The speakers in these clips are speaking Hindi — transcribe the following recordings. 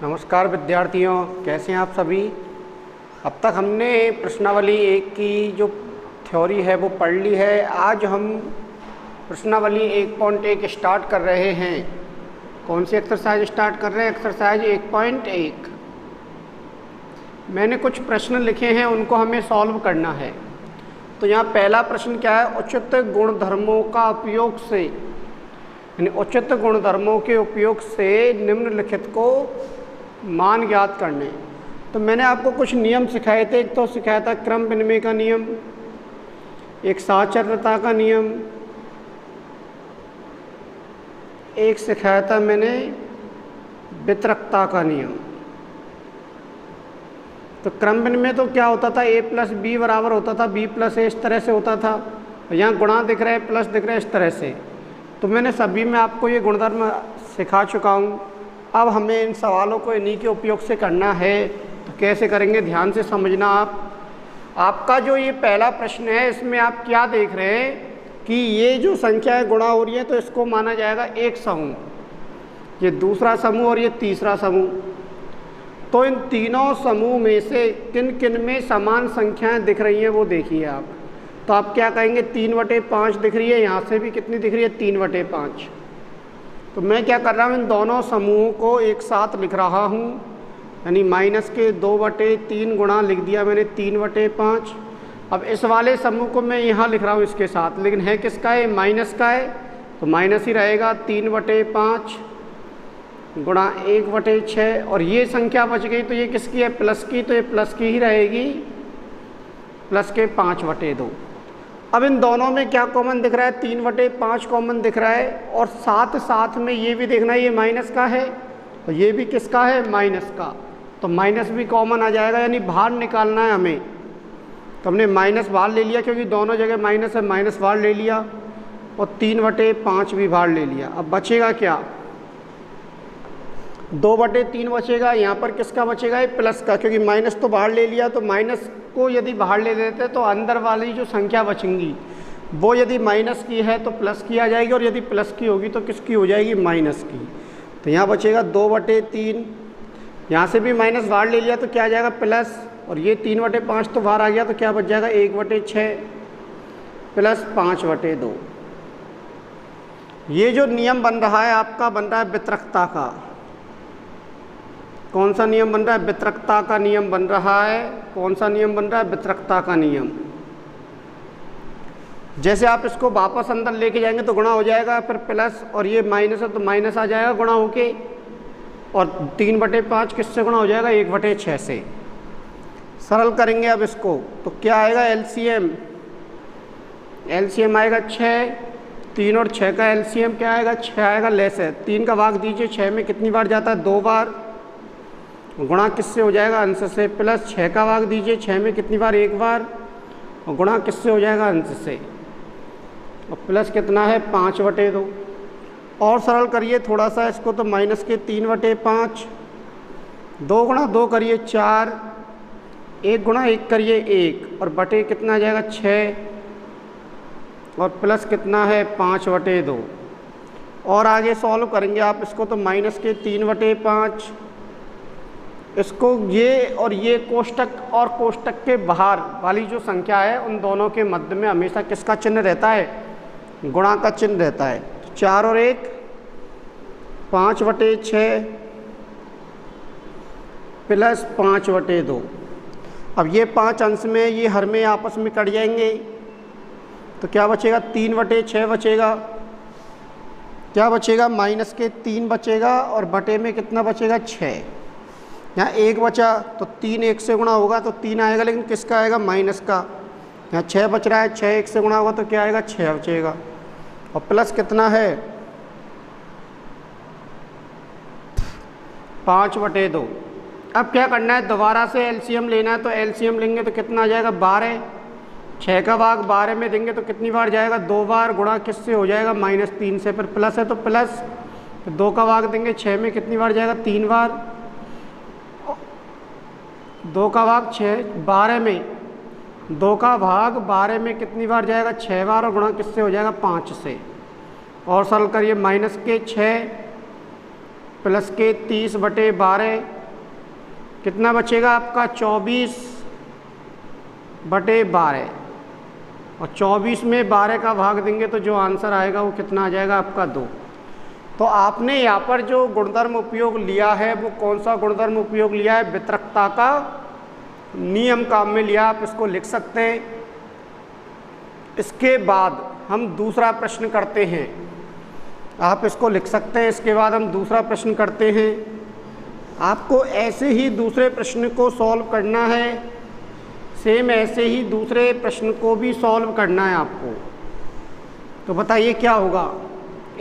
नमस्कार विद्यार्थियों, कैसे हैं आप सभी। अब तक हमने प्रश्नावली एक की जो थ्योरी है वो पढ़ ली है। आज हम प्रश्नावली 1.1 स्टार्ट कर रहे हैं। कौन सी एक्सरसाइज स्टार्ट कर रहे हैं? एक्सरसाइज 1.1। मैंने कुछ प्रश्न लिखे हैं, उनको हमें सॉल्व करना है। तो यहाँ पहला प्रश्न क्या है? उचित गुणधर्मों का उपयोग से, यानी उचित गुणधर्मों के उपयोग से निम्नलिखित को मान ज्ञात करने। तो मैंने आपको कुछ नियम सिखाए थे। एक तो सिखाया था क्रम विनिमय का नियम, एक साचर्यता का नियम, एक सिखाया था मैंने वितरकता का नियम। तो क्रम विनिमय तो क्या होता था? a प्लस बी बराबर होता था b प्लस ए, इस तरह से होता था। यहाँ गुणा दिख रहा है, प्लस दिख रहा है, इस तरह से। तो मैंने सभी में आपको ये गुणधर्म सिखा चुका हूँ। अब हमें इन सवालों को इन्हीं के उपयोग से करना है। तो कैसे करेंगे, ध्यान से समझना आप। आपका जो ये पहला प्रश्न है, इसमें आप क्या देख रहे हैं कि ये जो संख्याएं गुणा हो रही है, तो इसको माना जाएगा एक समूह, ये दूसरा समूह और ये तीसरा समूह। तो इन तीनों समूह में से किन किन में समान संख्याएं दिख रही हैं वो देखिए आप। तो आप क्या कहेंगे? 3/5 दिख रही है। यहाँ से भी कितनी दिख रही है? 3/5। तो मैं क्या कर रहा हूँ, इन दोनों समूहों को एक साथ लिख रहा हूँ, यानी माइनस के 2/3 गुणा लिख दिया मैंने 3/5। अब इस वाले समूह को मैं यहाँ लिख रहा हूँ इसके साथ, लेकिन है किसका है? माइनस का है, तो माइनस ही रहेगा। 3/5 गुणा 1/6, और ये संख्या बच गई तो ये किसकी है? प्लस की, तो ये प्लस की ही रहेगी, प्लस के 5/2। अब इन दोनों में क्या कॉमन दिख रहा है? 3/5 कॉमन दिख रहा है, और साथ साथ में ये भी देखना है ये माइनस का है और ये भी किसका है? माइनस का। तो माइनस भी कॉमन आ जाएगा, यानी बाहर निकालना है हमें। तो हमने माइनस बाहर ले लिया, क्योंकि दोनों जगह माइनस है, माइनस बाहर ले लिया, और 3/5 भी बाहर ले लिया। अब बचेगा क्या? 2/3 बचेगा। यहाँ पर किसका बचेगा? ये प्लस का, क्योंकि माइनस तो बाहर ले लिया। तो माइनस को यदि बाहर ले लेते तो अंदर वाली जो संख्या बचेंगी वो यदि माइनस की है तो प्लस की आ जाएगी, और यदि प्लस की होगी तो किसकी हो जाएगी? माइनस की। तो यहाँ बचेगा 2/3। यहाँ से भी माइनस बाहर ले लिया तो क्या आ जाएगा? प्लस, और ये 3/5 तो बाहर आ गया, तो क्या बच जाएगा? 1/6 प्लस 5/2। ये जो नियम बन रहा है आपका, बन रहा है वितरकता का। कौन सा नियम बन रहा है? वितरकता का नियम बन रहा है। कौन सा नियम बन रहा है? वितरकता का नियम। जैसे आप इसको वापस अंदर लेके जाएंगे तो गुणा हो जाएगा, फिर प्लस, और ये माइनस है तो माइनस आ जाएगा गुणा होके, और 3/5 किससे गुणा हो जाएगा? 1/6 से। सरल करेंगे अब इसको, तो क्या आएगा? एलसीएम आएगा 6। 3 और 6 का एलसीएम क्या आएगा? 6 आएगा। लेस है, 3 का भाग दीजिए, 6 में कितनी बार जाता है? 2 बार। गुणा किससे हो जाएगा? अंश से। प्लस 6 का भाग दीजिए, 6 में कितनी बार? 1 बार, और गुणा किससे हो जाएगा? अंश से। और प्लस कितना है? 5/2। और सरल करिए थोड़ा सा इसको, तो माइनस के 3/5, 2 गुणा 2 करिए 4, 1 गुणा 1 करिए 1, और बटे कितना आ जाएगा? 6, और प्लस कितना है? 5/2। और आगे सॉल्व करेंगे आप इसको, तो माइनस के 3/5, इसको ये और ये कोष्टक और कोष्टक के बाहर वाली जो संख्या है, उन दोनों के मध्य में हमेशा किसका चिन्ह रहता है? गुणा का चिन्ह रहता है। 4 और 1 5/6 प्लस 5/2। अब ये 5 अंश में, ये हर में आपस में कट जाएंगे, तो क्या बचेगा? 3/6 बचेगा। क्या बचेगा? माइनस के 3 बचेगा, और बटे में कितना बचेगा? 6। यहाँ 1 बचा, तो 3 1 से गुणा होगा तो 3 आएगा, लेकिन किसका आएगा? माइनस का। यहाँ 6 बच रहा है, 6 1 से गुणा होगा तो क्या आएगा? 6 बचेगा। और प्लस कितना है? 5/2। अब क्या करना है? दोबारा से एलसीएम लेना है। तो एलसीएम लेंगे तो कितना आ जाएगा? 12। 6 का भाग 12 में देंगे तो कितनी बार जाएगा? 2 बार। गुणा किससे हो जाएगा? -3 से। फिर प्लस है तो प्लस, फिर 2 का भाग देंगे, 6 में कितनी बार जाएगा? 3 बार। 2 का भाग 6, 12 में, 2 का भाग 12 में कितनी बार जाएगा? 6 बार, और गुणा किससे हो जाएगा? 5 से। और सरल करिए, माइनस के 6 प्लस के 30/12 कितना बचेगा आपका 24/12 और 24 में 12 का भाग देंगे तो जो आंसर आएगा वो कितना आ जाएगा आपका 2। तो आपने यहाँ पर जो गुणधर्म उपयोग लिया है वो कौन सा गुणधर्म उपयोग लिया है, वितरकता का नियम काम में लिया, आप इसको लिख सकते हैं। इसके बाद हम दूसरा प्रश्न करते हैं, आप इसको लिख सकते हैं। इसके बाद हम दूसरा प्रश्न करते हैं। आपको ऐसे ही दूसरे प्रश्न को सॉल्व करना है, सेम ऐसे ही दूसरे प्रश्न को भी सॉल्व करना है आपको। तो बताइए क्या होगा।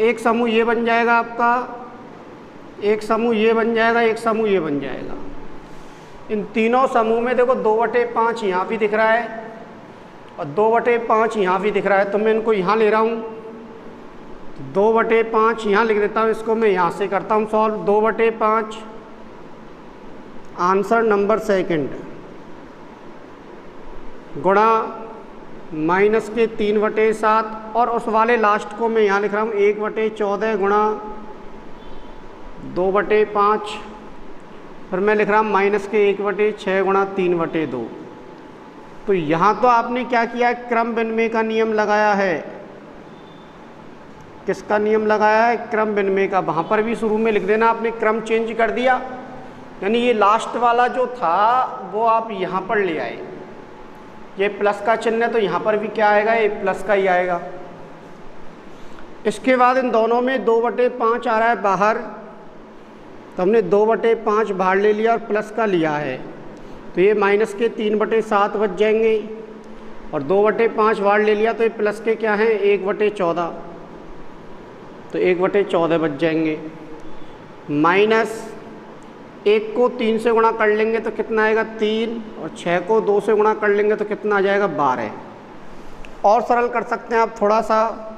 एक समूह ये बन जाएगा आपका, एक समूह ये बन जाएगा, एक समूह ये बन जाएगा। इन तीनों समूह में देखो 2/5 यहाँ भी दिख रहा है और 2/5 यहाँ भी दिख रहा है, तो मैं इनको यहाँ ले रहा हूँ। 2/5 यहाँ लिख देता हूँ, इसको मैं यहाँ से करता हूँ सॉल्व। 2/5 आंसर नंबर सेकंड गुणा माइनस के 3/7 और उस वाले लास्ट को मैं यहाँ लिख रहा हूँ 1/14 गुणा 2/5, फिर मैं लिख रहा हूँ माइनस के 1/6 गुणा 3/2। तो यहाँ तो आपने क्या किया, क्रम विनिमय का नियम लगाया है। किसका नियम लगाया है, क्रम विनिमय का। वहाँ पर भी शुरू में लिख देना आपने क्रम चेंज कर दिया, यानी ये लास्ट वाला जो था वो आप यहाँ पर ले आए। ये प्लस का चिन्ह है तो यहाँ पर भी क्या आएगा, ये प्लस का ही आएगा। इसके बाद इन दोनों में 2/5 आ रहा है बाहर, तो हमने 2/5 बाहर ले लिया और प्लस का लिया है, तो ये माइनस के 3/7 बच जाएंगे और 2/5 बाहर ले लिया तो ये प्लस के क्या हैं 1/14, तो 1/14 बच जाएंगे। माइनस 1 को 3 से गुणा कर लेंगे तो कितना आएगा 3 और 6 को 2 से गुणा कर लेंगे तो कितना आ जाएगा 12। और सरल कर सकते हैं आप थोड़ा सा,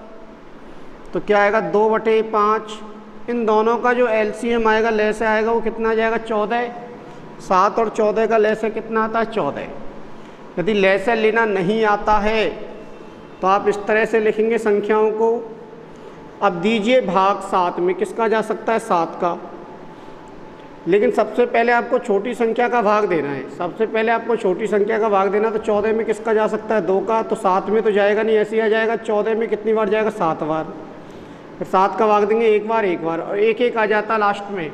तो क्या आएगा 2/5, इन दोनों का जो एलसीएम आएगा ले से आएगा वो कितना आ जाएगा 14। 7 और 14 का ले से कितना आता है 14। यदि ले से लेना नहीं आता है तो आप इस तरह से लिखेंगे संख्याओं को। अब दीजिए भाग 7 में, किसका जा सकता है 7 का, लेकिन सबसे पहले आपको छोटी संख्या का भाग देना है। सबसे पहले आपको छोटी संख्या का भाग देना, तो 14 में किसका जा सकता है 2 का, तो 7 में तो जाएगा नहीं, ऐसे ही आ जाएगा। 14 में कितनी बार जाएगा 7 बार, फिर 7 का भाग देंगे एक बार और 1 आ जाता है लास्ट में,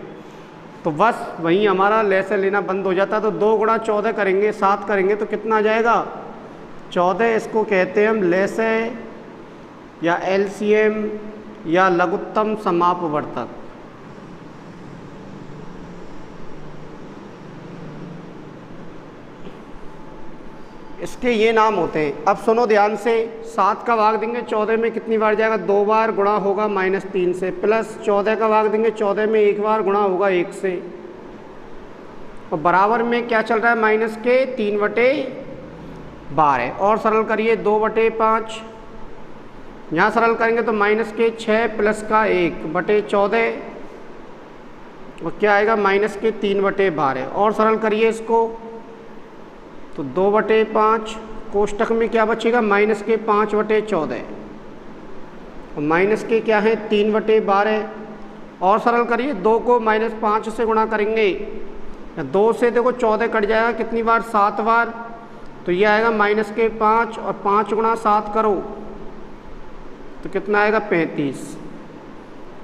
तो बस वहीं हमारा ले से लेना बंद हो जाता है। तो 2 गुणा 14 करेंगे, 7 करेंगे तो कितना आ जाएगा 14। इसको कहते हैं हम ले से या एलसीएम या लघुत्तम समापवर्तक। इसके ये नाम होते हैं। अब सुनो ध्यान से, 7 का भाग देंगे 14 में कितनी बार जाएगा 2 बार, गुणा होगा -3 से, प्लस 14 का भाग देंगे 14 में 1 बार, गुणा होगा 1 से, और बराबर में क्या चल रहा है माइनस के 3/12। और सरल करिए 2/5, यहाँ सरल करेंगे तो माइनस के 6 प्लस का 1/14 और क्या आएगा माइनस के 3/12। और सरल करिए इसको, तो 2/5 कोष्टक में क्या बचेगा माइनस के 5/14 और माइनस के क्या है 3/12। और सरल करिए 2 को -5 से गुणा करेंगे, 2 से देखो 14 कट जाएगा कितनी बार 7 बार, तो ये आएगा माइनस के 5 और 5 गुणा 7 करो तो कितना आएगा 35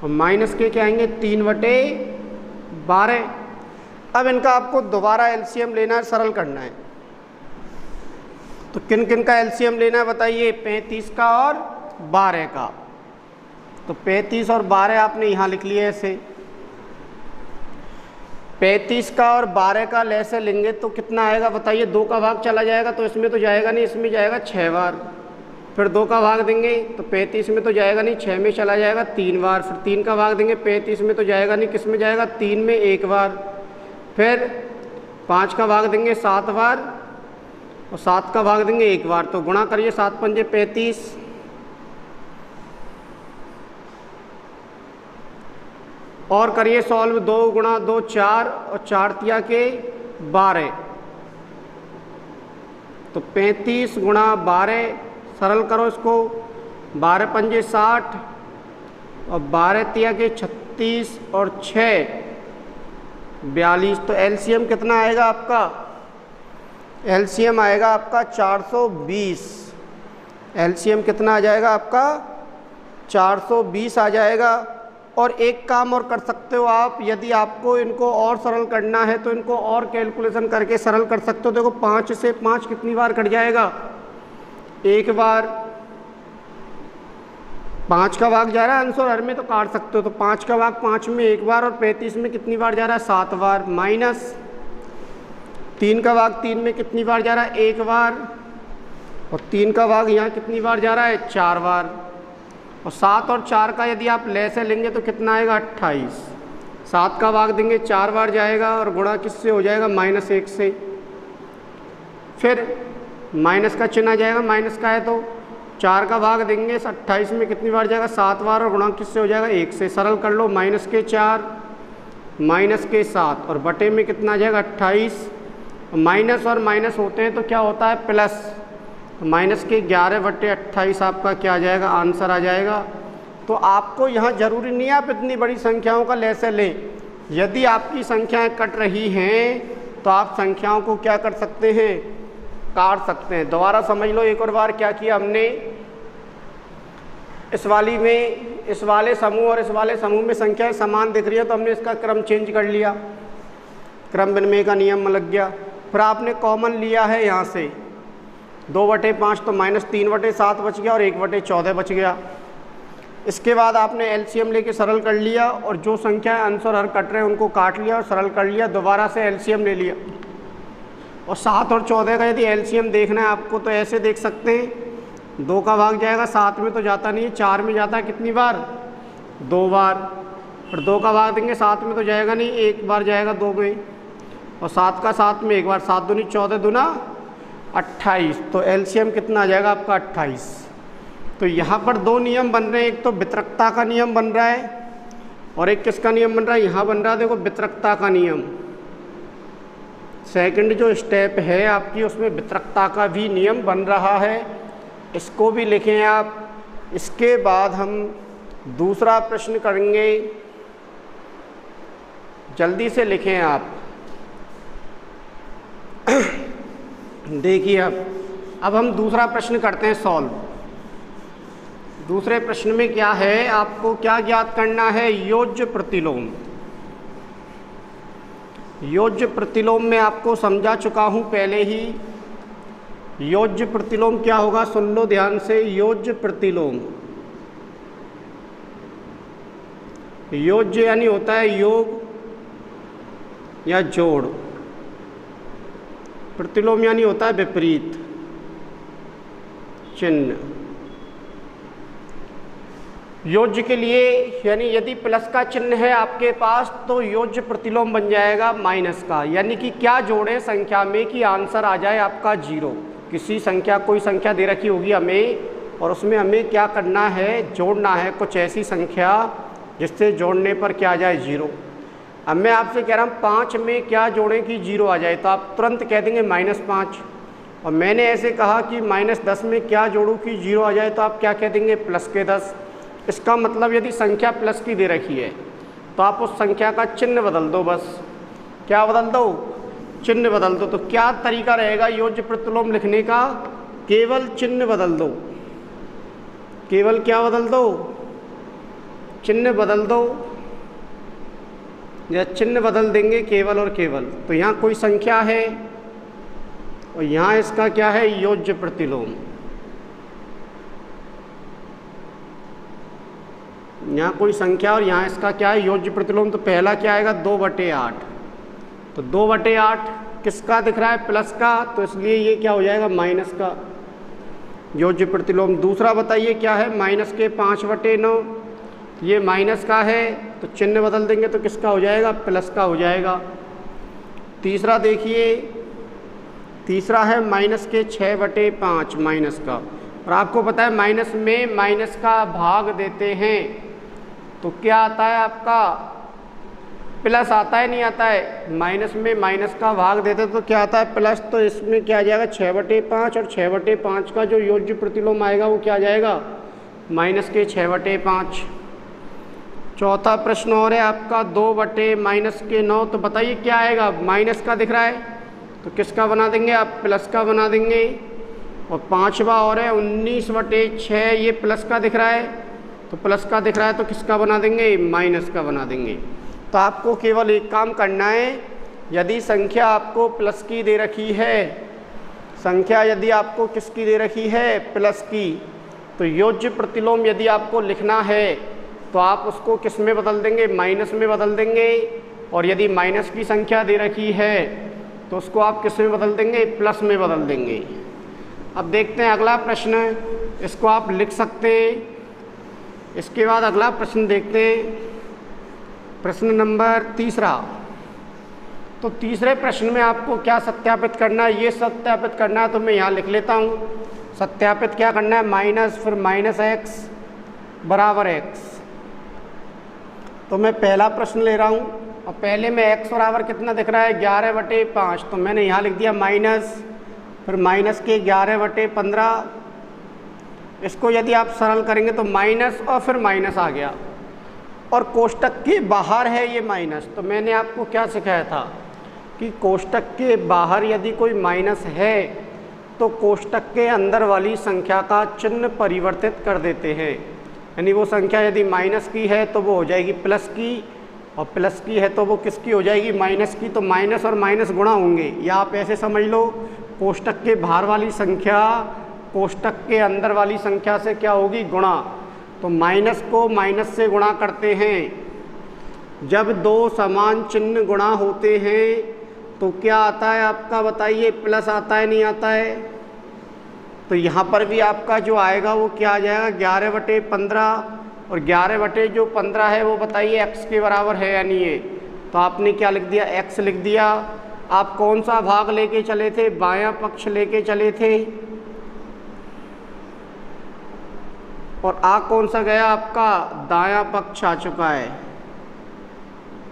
और माइनस के क्या आएंगे 3/12। अब इनका आपको दोबारा एलसीएम लेना है, सरल करना है। तो किन किन का एलसीएम लेना है बताइए, 35 का और 12 का। तो 35 और 12 आपने यहाँ लिख लिए ऐसे। 35 का और 12 का ले से लेंगे तो कितना आएगा बताइए, 2 का भाग चला जाएगा तो इसमें तो जाएगा नहीं, इसमें जाएगा 6 बार, फिर 2 का भाग देंगे तो 35 में तो जाएगा नहीं, 6 में चला जाएगा 3 बार, फिर 3 का भाग देंगे 35 में तो जाएगा नहीं, किस में जाएगा 3 में 1 बार, फिर 5 का भाग देंगे 7 बार और 7 का भाग देंगे 1 बार। तो गुणा करिए 7 पंजे 35 और करिए सॉल्व, 2 गुणा 2 4 और 4 तिया के 12, तो 35 गुणा 12, सरल करो इसको, 12 पंजे 60 और 12 तिया के 36 और 6 42। तो एलसीएम कितना आएगा आपका? एलसीएम आएगा आपका 420। एलसीएम कितना आ जाएगा आपका? 420 आ जाएगा। और एक काम और कर सकते हो आप, यदि आपको इनको और सरल करना है तो इनको और कैलकुलेशन करके सरल कर सकते हो। देखो 5 से 5 कितनी बार कट जाएगा? एक बार। 5 का भाग जा रहा है अंश और हर में, तो काट सकते हो। तो 5 का भाग 5 में एक बार, और 35 में कितनी बार जा रहा है? 7 बार। माइनस 3 का भाग 3 में कितनी बार जा रहा है? एक बार। और 3 का भाग यहाँ कितनी बार जा रहा है? 4 बार। और 7 और 4 का यदि आप ले से लेंगे तो कितना आएगा? 28। 7 का भाग देंगे 4 बार जाएगा, और गुणा किससे हो जाएगा? -1 से। फिर माइनस का चिन्ह आ जाएगा, माइनस का है तो 4 का भाग देंगे 28 में कितनी बार जाएगा? 7 बार, और गुणा किससे हो जाएगा? 1 से। सरल कर लो, -4 -7 और बटे में कितना आ जाएगा? 28। माइनस और माइनस होते हैं तो क्या होता है? प्लस। -11/28 आपका क्या आ जाएगा? आंसर आ जाएगा। तो आपको यहाँ ज़रूरी नहीं है आप इतनी बड़ी संख्याओं का लेसे लें। यदि आपकी संख्याएं कट रही हैं तो आप संख्याओं को क्या कर सकते हैं? काट सकते हैं। दोबारा समझ लो एक और बार क्या किया हमने। इस वाले समूह और इस वाले समूह में संख्याएं समान दिख रही है तो हमने इसका क्रम चेंज कर लिया, क्रम विनिमय का नियम लग गया। फिर आपने कॉमन लिया है यहाँ से 2/5, तो -3/7 बच गया और 1/14 बच गया। इसके बाद आपने एलसीएम लेके सरल कर लिया, और जो संख्याएं अंश और हर कट रहे हैं उनको काट लिया और सरल कर लिया। दोबारा से एलसीएम ले लिया, और 7 और 14 का यदि एलसीएम देखना है आपको तो ऐसे देख सकते हैं। 2 का भाग जाएगा 7 में तो जाता नहीं है, 4 में जाता है कितनी बार? 2 बार। और 2 का भाग देंगे 7 में तो जाएगा नहीं, एक बार जाएगा 2 में। और 7 का 7 में एक बार, 7 दूनी 14 दूना 28। तो एलसीएम कितना आ जाएगा आपका? 28। तो यहाँ पर 2 नियम बन रहे हैं, एक तो वितरकता का नियम बन रहा है और एक किसका नियम बन रहा है? यहाँ बन रहा है देखो वितरकता का नियम। सेकंड जो स्टेप है आपकी उसमें वितरकता का भी नियम बन रहा है, इसको भी लिखें आप। इसके बाद हम दूसरा प्रश्न करेंगे, जल्दी से लिखें आप। देखिए अब हम दूसरा प्रश्न करते हैं सॉल्व। दूसरे प्रश्न में क्या है, आपको क्या ज्ञात करना है? योज्य प्रतिलोम। योज्य प्रतिलोम में आपको समझा चुका हूँ पहले ही। योज्य प्रतिलोम क्या होगा सुन लो ध्यान से। योज्य प्रतिलोम, योज्य यानी होता है योग या जोड़, प्रतिलोम यानी होता है विपरीत चिन्ह। योज्य के लिए यानी यदि प्लस का चिन्ह है आपके पास तो योज्य प्रतिलोम बन जाएगा माइनस का। यानी कि क्या जोड़े संख्या में कि आंसर आ जाए आपका 0। किसी संख्या, कोई संख्या दे रखी होगी हमें और उसमें हमें क्या करना है? जोड़ना है कुछ ऐसी संख्या जिससे जोड़ने पर क्या आ जाए? 0। अब मैं आपसे कह रहा हूँ 5 में क्या जोड़ें कि 0 आ जाए, तो आप तुरंत कह देंगे -5। और मैंने ऐसे कहा कि -10 में क्या जोड़ूँ कि 0 आ जाए, तो आप क्या कह देंगे? +10। इसका मतलब यदि संख्या प्लस की दे रखी है तो आप उस संख्या का चिन्ह बदल दो। बस क्या बदल दो? चिन्ह बदल दो। तो क्या तरीका रहेगा योज्य प्रतिलोम लिखने का? केवल चिन्ह बदल दो। केवल क्या बदल दो? चिन्ह बदल दो, या चिन्ह बदल देंगे केवल और केवल। तो यहाँ कोई संख्या है और यहाँ इसका क्या है? योज्य प्रतिलोम। यहाँ कोई संख्या और यहाँ इसका क्या है? योज्य प्रतिलोम। तो पहला क्या आएगा? 2/8। तो 2/8 किसका दिख रहा है? प्लस का, तो इसलिए ये क्या हो जाएगा? माइनस का योज्य प्रतिलोम। दूसरा बताइए क्या है? -5/9। ये माइनस का है तो चिन्ह बदल देंगे तो किसका हो जाएगा? प्लस का हो जाएगा। तीसरा देखिए, तीसरा है -6/5 माइनस का। और आपको पता है माइनस में माइनस का भाग देते हैं तो क्या आता है आपका? प्लस आता है, नहीं आता है? माइनस में माइनस का भाग देते तो क्या आता है? प्लस। तो इसमें क्या आ जाएगा? 6/5, और 6/5 का जो योज्य प्रतिलोम आएगा वो क्या आ जाएगा? -6/5। चौथा प्रश्न और है आपका 2/-9 तो बताइए क्या आएगा। माइनस का दिख रहा है तो किसका बना देंगे आप, प्लस का बना देंगे। और पांचवा और है 19/6, ये प्लस का दिख रहा है तो प्लस का दिख रहा है तो किसका बना देंगे, माइनस का बना देंगे। तो आपको केवल एक काम करना है, यदि संख्या आपको प्लस की दे रखी है, संख्या यदि आपको किसकी दे रखी है, प्लस की, तो योज्य प्रतिलोम यदि आपको लिखना है तो आप उसको किस में बदल देंगे, माइनस में बदल देंगे। और यदि माइनस की संख्या दे रखी है तो उसको आप किस में बदल देंगे, प्लस में बदल देंगे। अब देखते हैं अगला प्रश्न, इसको आप लिख सकते हैं। इसके बाद अगला प्रश्न देखते हैं, प्रश्न नंबर 3। तो तीसरे प्रश्न में आपको क्या सत्यापित करना है, ये सत्यापित करना है तो मैं यहाँ लिख लेता हूँ। सत्यापित क्या करना है, माइनस फिर -x बराबर x। तो मैं पहला प्रश्न ले रहा हूँ और पहले में x बराबर कितना दिख रहा है, 11/5। तो मैंने यहाँ लिख दिया माइनस, फिर माइनस के 11/15। इसको यदि आप सरल करेंगे तो माइनस और फिर माइनस आ गया, और कोष्टक के बाहर है ये माइनस। तो मैंने आपको क्या सिखाया था कि कोष्टक के बाहर यदि कोई माइनस है तो कोष्टक के अंदर वाली संख्या का चिन्ह परिवर्तित कर देते हैं। यानी वो संख्या यदि माइनस की है तो वो हो जाएगी प्लस की, और प्लस की है तो वो किसकी हो जाएगी, माइनस की। तो माइनस और माइनस गुणा होंगे, या आप ऐसे समझ लो, कोष्टक के बाहर वाली संख्या कोष्टक के अंदर वाली संख्या से क्या होगी, गुणा। तो माइनस को माइनस से गुणा करते हैं। जब दो समान चिन्ह गुणा होते हैं तो क्या आता है आपका, बताइए, प्लस आता है नहीं आता है। तो यहाँ पर भी आपका जो आएगा वो क्या आ जाएगा, 11/15। और 11/15 है वो बताइए x के बराबर है या नहीं है। तो आपने क्या लिख दिया, x लिख दिया। आप कौन सा भाग लेके चले थे, बायां पक्ष लेके चले थे। और आ कौन सा गया आपका, दायां पक्ष आ चुका है।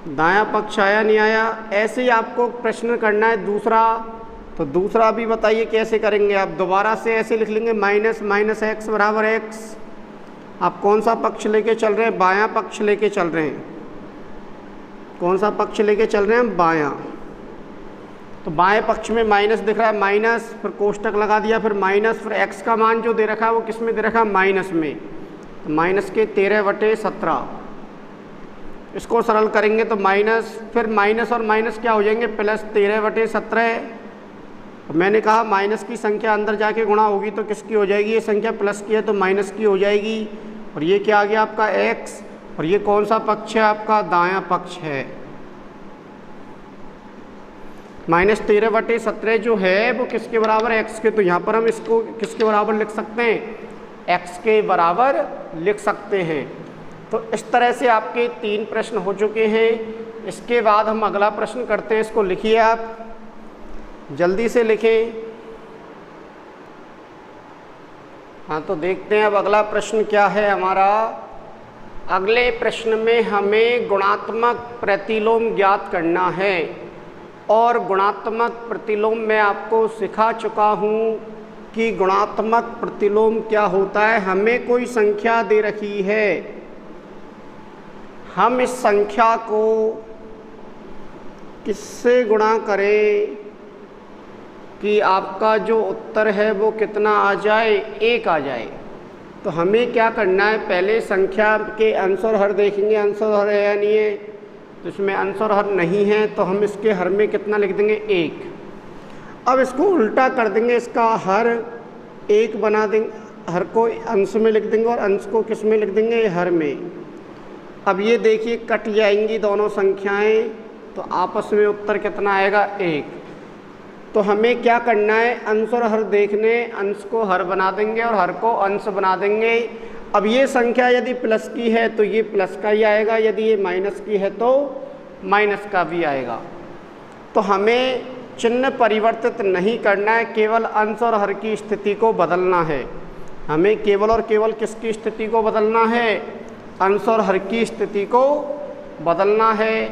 दायां पक्ष आया नहीं आया। ऐसे ही आपको प्रश्न करना है दूसरा। तो दूसरा भी बताइए कैसे करेंगे आप, दोबारा से ऐसे लिख लेंगे, -x बराबर x। आप कौन सा पक्ष लेके चल रहे हैं, बायां पक्ष लेके चल रहे हैं। कौन सा पक्ष लेके चल रहे हैं, बायां। तो बाएं पक्ष में माइनस दिख रहा है, माइनस, फिर कोष्टक लगा दिया, फिर माइनस, फिर x का मान जो दे रखा है वो किस में दे रखा है, माइनस में। तो माइनस के 13/17। इसको सरल करेंगे तो माइनस, फिर माइनस और माइनस क्या हो जाएंगे, प्लस 13/17। मैंने कहा माइनस की संख्या अंदर जाके गुणा होगी तो किसकी हो जाएगी, ये संख्या प्लस की है तो माइनस की हो जाएगी। और ये क्या आ गया आपका x, और ये कौन सा पक्ष है आपका, दायां पक्ष है। -13/17 जो है वो किसके बराबर है, x के। तो यहाँ पर हम इसको किसके बराबर लिख सकते हैं, x के बराबर लिख सकते हैं। तो इस तरह से आपके 3 प्रश्न हो चुके हैं। इसके बाद हम अगला प्रश्न करते हैं, इसको लिखिए आप, जल्दी से लिखें। हाँ, तो देखते हैं अब अगला प्रश्न क्या है हमारा। अगले प्रश्न में हमें गुणात्मक प्रतिलोम ज्ञात करना है। और गुणात्मक प्रतिलोम मैं आपको सिखा चुका हूँ कि गुणात्मक प्रतिलोम क्या होता है। हमें कोई संख्या दे रखी है, हम इस संख्या को किससे गुणा करें कि आपका जो उत्तर है वो कितना आ जाए, 1 आ जाए। तो हमें क्या करना है, पहले संख्या के अंश और हर देखेंगे, अंश और हर है या नहीं है। तो इसमें अंश और हर नहीं है तो हम इसके हर में कितना लिख देंगे, 1। अब इसको उल्टा कर देंगे, इसका हर 1 बना देंगे, हर को अंश में लिख देंगे और अंश को किस में लिख देंगे, हर में। अब ये देखिए कट जाएंगी दोनों संख्याएं, तो आपस में उत्तर कितना आएगा, 1। तो हमें क्या करना है, अंश और हर देखने, अंश को हर बना देंगे और हर को अंश बना देंगे। अब ये संख्या यदि प्लस की है तो ये प्लस का ही आएगा, यदि ये माइनस की है तो माइनस का भी आएगा। तो हमें चिन्ह परिवर्तित नहीं करना है, केवल अंश और हर की स्थिति को बदलना है। हमें केवल और केवल किसकी स्थिति को बदलना है, अंश और हर की स्थिति को बदलना है।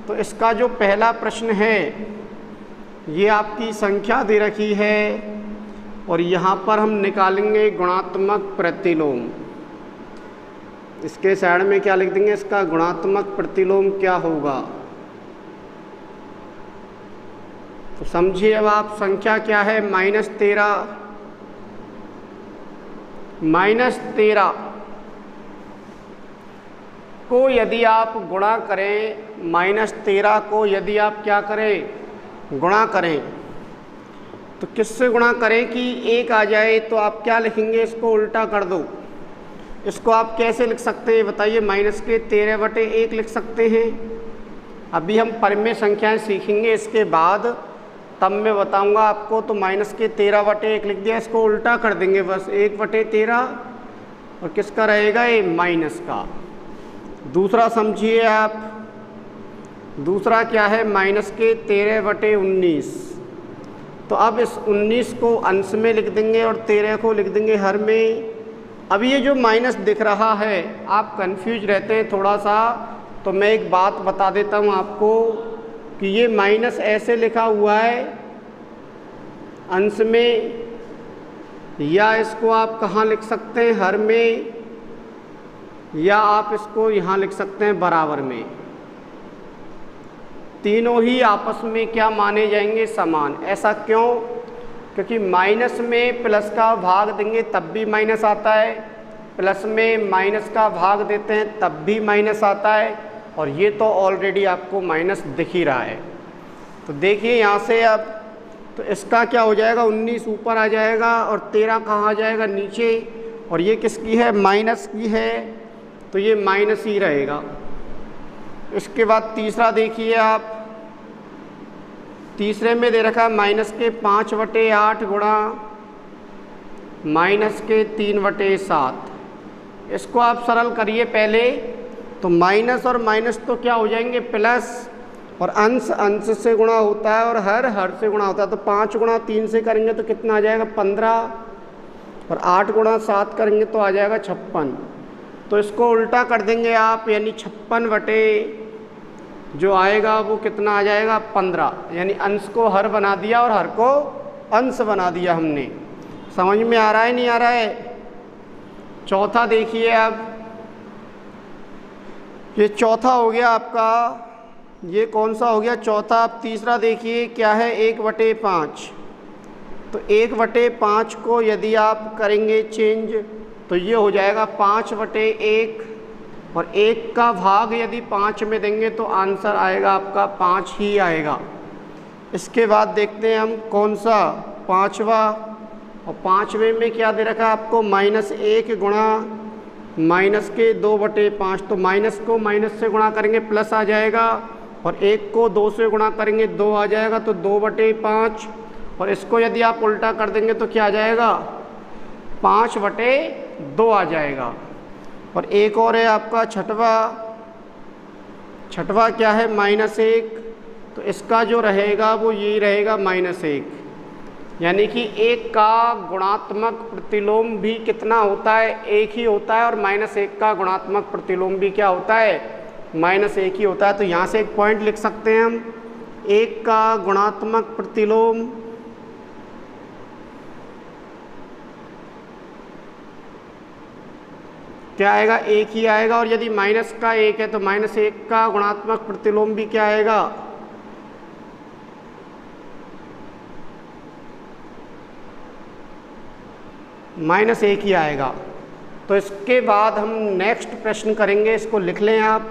तो इसका जो पहला प्रश्न है, ये आपकी संख्या दे रखी है और यहाँ पर हम निकालेंगे गुणात्मक प्रतिलोम। इसके साइड में क्या लिख देंगे, इसका गुणात्मक प्रतिलोम क्या होगा। तो समझिए अब आप, संख्या क्या है -13 को यदि आप गुणा करें, -13 को यदि आप क्या करें, गुणा करें, तो किससे गुणा करें कि 1 आ जाए, तो आप क्या लिखेंगे, इसको उल्टा कर दो। इसको आप कैसे लिख सकते हैं बताइए, -13/1 लिख सकते हैं। अभी हम परिमेय संख्याएं सीखेंगे इसके बाद, तब मैं बताऊंगा आपको। तो -13/1 लिख दिया, इसको उल्टा कर देंगे बस, 1/13 और किसका रहेगा, ये माइनस का। दूसरा समझिए आप, दूसरा क्या है, -13/19। तो अब इस 19 को अंश में लिख देंगे और 13 को लिख देंगे हर में। अब ये जो माइनस दिख रहा है, आप कंफ्यूज रहते हैं थोड़ा सा, तो मैं एक बात बता देता हूँ आपको कि ये माइनस ऐसे लिखा हुआ है अंश में, या इसको आप कहाँ लिख सकते हैं, हर में, या आप इसको यहाँ लिख सकते हैं बराबर में। तीनों ही आपस में क्या माने जाएंगे, समान। ऐसा क्यों, क्योंकि माइनस में प्लस का भाग देंगे तब भी माइनस आता है, प्लस में माइनस का भाग देते हैं तब भी माइनस आता है, और ये तो ऑलरेडी आपको माइनस दिख ही रहा है। तो देखिए यहाँ से अब, तो इसका क्या हो जाएगा, 19 ऊपर आ जाएगा और 13 कहाँ आ जाएगा, नीचे। और ये किसकी है, माइनस की है, तो ये माइनस ही रहेगा। इसके बाद तीसरा देखिए आप, तीसरे में दे रखा है -5/8 गुणा -3/7। इसको आप सरल करिए पहले, तो माइनस और माइनस तो क्या हो जाएंगे, प्लस, और अंश अंश से गुणा होता है और हर से गुणा होता है। तो 5 गुणा 3 से करेंगे तो कितना आ जाएगा, 15, और 8 गुणा 7 करेंगे तो आ जाएगा 56। तो इसको उल्टा कर देंगे आप, यानी 56 जो आएगा वो कितना आ जाएगा, 15। यानी अंश को हर बना दिया और हर को अंश बना दिया हमने। समझ में आ रहा है, नहीं आ रहा है। चौथा देखिए अब, ये चौथा हो गया आपका, ये कौन सा हो गया, चौथा। अब तीसरा देखिए क्या है, 1/5। तो 1/5 को यदि आप करेंगे चेंज, तो ये हो जाएगा 5/1, और 1 का भाग यदि 5 में देंगे तो आंसर आएगा आपका 5 ही आएगा। इसके बाद देखते हैं हम कौन सा, 5वां। और 5वें में क्या दे रखा है आपको, -1 गुणा -2/5। तो माइनस को माइनस से गुणा करेंगे प्लस आ जाएगा, और 1 को 2 से गुणा करेंगे 2 आ जाएगा, तो 2/5। और इसको यदि आप उल्टा कर देंगे तो क्या आ जाएगा, 5/2 आ जाएगा। और एक और है आपका छठवा क्या है, -1। तो इसका जो रहेगा वो यही रहेगा, -1। यानी कि 1 का गुणात्मक प्रतिलोम भी कितना होता है, 1 ही होता है, और -1 का गुणात्मक प्रतिलोम भी क्या होता है, -1 ही होता है। तो यहाँ से एक पॉइंट लिख सकते हैं हम, 1 का गुणात्मक प्रतिलोम क्या आएगा, 1 ही आएगा। और यदि माइनस का 1 है तो -1 का गुणात्मक प्रतिलोम भी क्या आएगा, -1 ही आएगा। तो इसके बाद हम नेक्स्ट प्रश्न करेंगे, इसको लिख लें आप।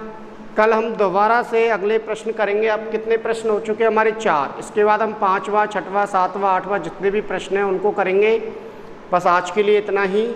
कल हम दोबारा से अगले प्रश्न करेंगे। अब कितने प्रश्न हो चुके हैं हमारे, 4। इसके बाद हम 5वां, 6वां, 7वां, 8वां जितने भी प्रश्न हैं उनको करेंगे। बस आज के लिए इतना ही।